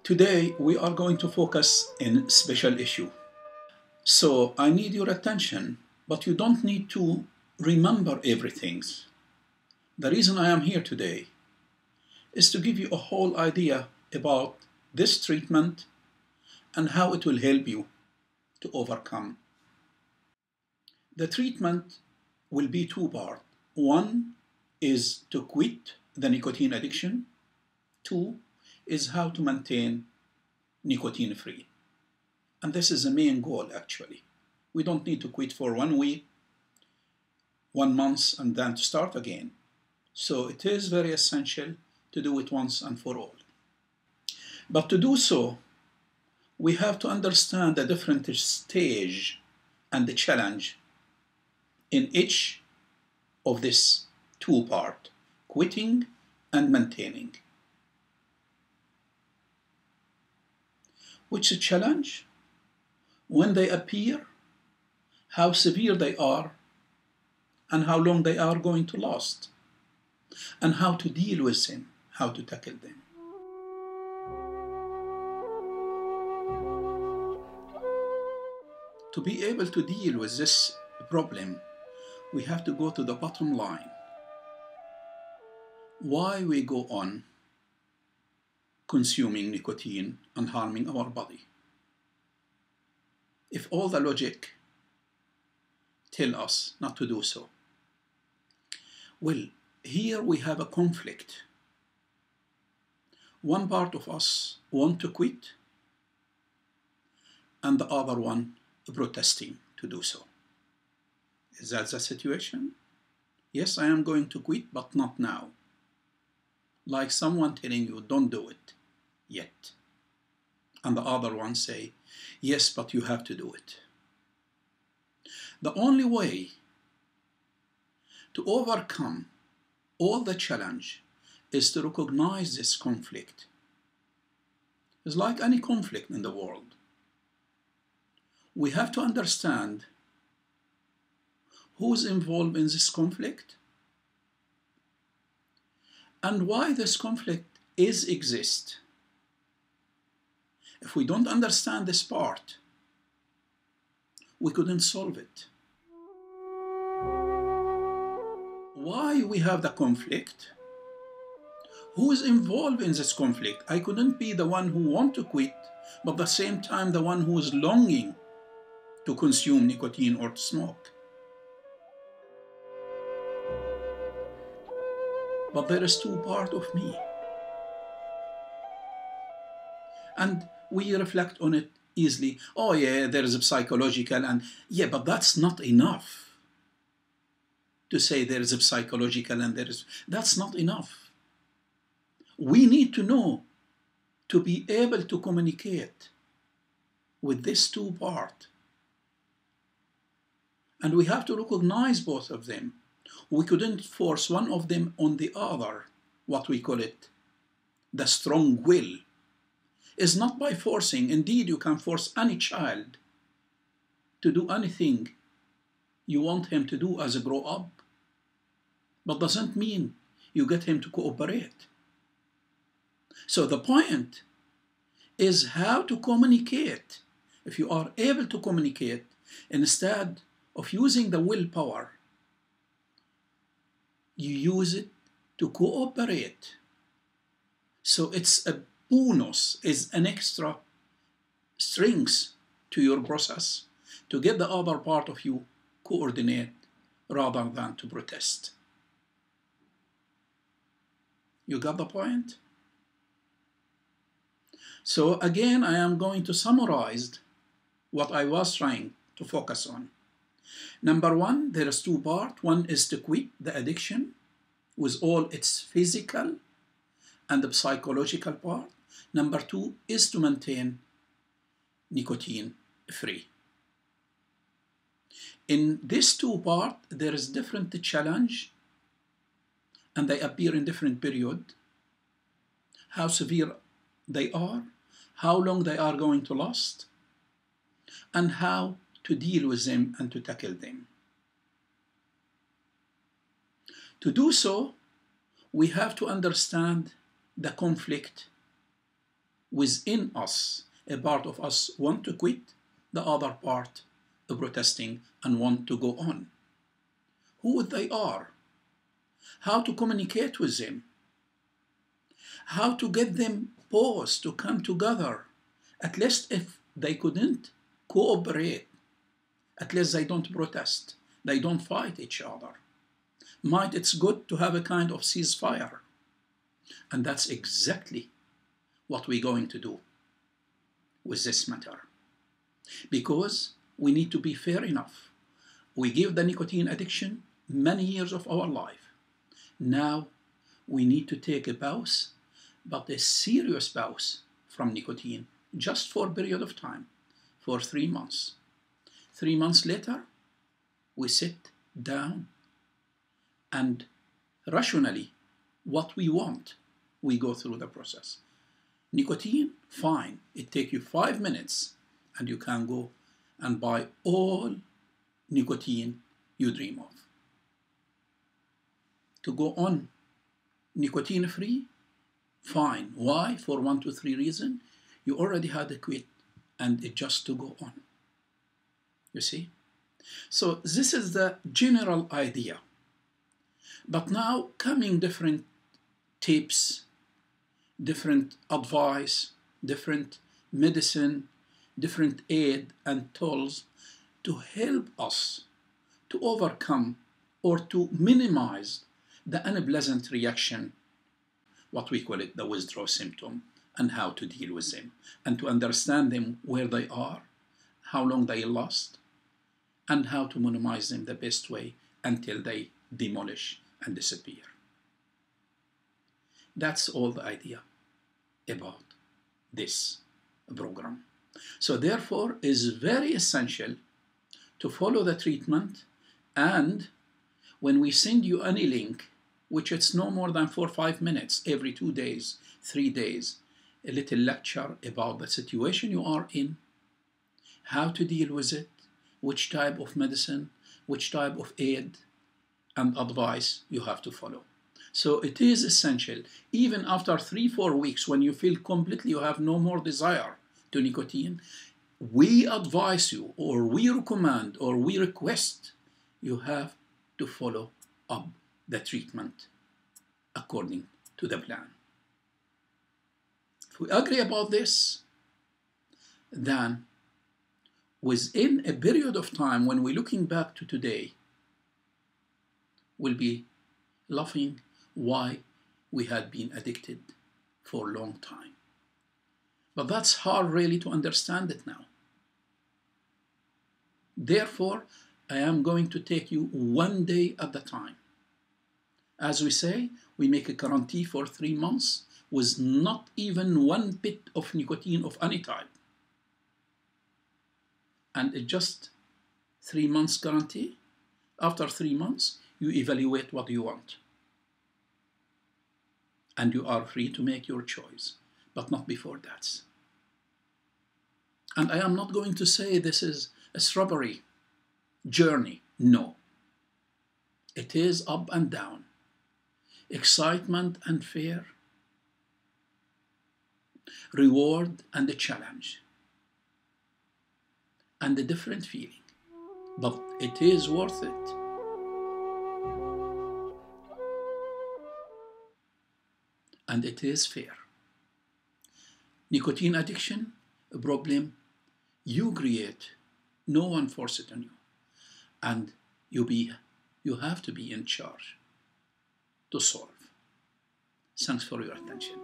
Today we are going to focus in special issue. So I need your attention, but you don't need to remember everything. The reason I am here today is to give you a whole idea about this treatment and how it will help you to overcome. The treatment will be two-part. One is to quit the nicotine addiction. Two is how to maintain nicotine free. And this is the main goal actually. We don't need to quit for 1 week, 1 month, and then to start again. So it is very essential to do it once and for all. But to do so, we have to understand the different stage and the challenge in each of this two-part, quitting and maintaining. Which challenge? When they appear, how severe they are, and how long they are going to last, and how to deal with them, how to tackle them. To be able to deal with this problem, we have to go to the bottom line. Why we go on consuming nicotine and harming our body? If all the logic tell us not to do so. Well, here we have a conflict. One part of us want to quit, and the other one protesting to do so. Is that the situation? Yes, I am going to quit, but not now. Like someone telling you, don't do it yet. And the other one say, yes, but you have to do it. The only way to overcome all the challenge is to recognize this conflict. It's like any conflict in the world. We have to understand who's involved in this conflict and why this conflict exists. If we don't understand this part, we couldn't solve it. Why we have the conflict? Who is involved in this conflict? I couldn't be the one who wants to quit, but at the same time the one who is longing to consume nicotine or to smoke. But there is two parts of me. And we reflect on it easily. Oh yeah, there is a psychological, and yeah, but that's not enough. To say there is a psychological and that's not enough. We need to know to be able to communicate with this two part. And we have to recognize both of them. We couldn't force one of them on the other, what we call it, the strong will. Is not by forcing. Indeed, you can force any child to do anything you want him to do as a grow up. But doesn't mean you get him to cooperate. So the point is how to communicate. If you are able to communicate, instead of using the willpower, you use it to cooperate. So it's a bonus, is an extra strings to your process to get the other part of you coordinate rather than to protest. You got the point? So again, I am going to summarize what I was trying to focus on. Number one, there is two parts. One is to quit the addiction with all its physical and the psychological part. Number two is to maintain nicotine free. In this two part, there is different challenge and they appear in different period. How severe they are, how long they are going to last, and how to deal with them and to tackle them. To do so, we have to understand the conflict within us, a part of us want to quit, the other part protesting and want to go on. Who they are, how to communicate with them, how to get them both to come together. At least if they couldn't cooperate, at least they don't protest, they don't fight each other. Might it's good to have a kind of ceasefire. And that's exactly what we're going to do with this matter. Because we need to be fair enough. We give the nicotine addiction many years of our life. Now we need to take a pause, but a serious pause from nicotine, just for a period of time, for 3 months. 3 months later, we sit down and rationally, what we want, we go through the process. Nicotine, fine. It takes you 5 minutes and you can go and buy all nicotine you dream of. To go on nicotine free, fine. Why? For 1 to 3 reasons. You already had a quit and it just to go on. You see? So this is the general idea. But now coming different tips, different advice, different medicine, different aid and tools to help us to overcome or to minimize the unpleasant reaction, what we call it the withdrawal symptom, and how to deal with them, and to understand them where they are, how long they last, and how to minimize them the best way until they demolish and disappear. That's all the idea about this program. So therefore, it is very essential to follow the treatment, and when we send you any link, which it's no more than 4 or 5 minutes every 2 days, 3 days, a little lecture about the situation you are in, how to deal with it, which type of medicine, which type of aid and advice you have to follow. So it is essential, even after 3-4 weeks, when you feel completely you have no more desire to nicotine, we advise you, or we recommend, or we request you have to follow up the treatment according to the plan. If we agree about this, then within a period of time, when we're looking back to today, we'll be laughing why we had been addicted for a long time. But that's hard really to understand it now. Therefore, I am going to take you 1 day at a time. As we say, we make a guarantee for 3 months with not even 1 bit of nicotine of any type. And it's just 3 months guarantee. After 3 months, you evaluate what you want. And you are free to make your choice, but not before that. And I am not going to say this is a strawberry journey. No. It is up and down, excitement and fear, reward and a challenge, and a different feeling. But it is worth it. And it is fair. Nicotine addiction, a problem you create, no one forces it on you. And you have to be in charge to solve. Thanks for your attention.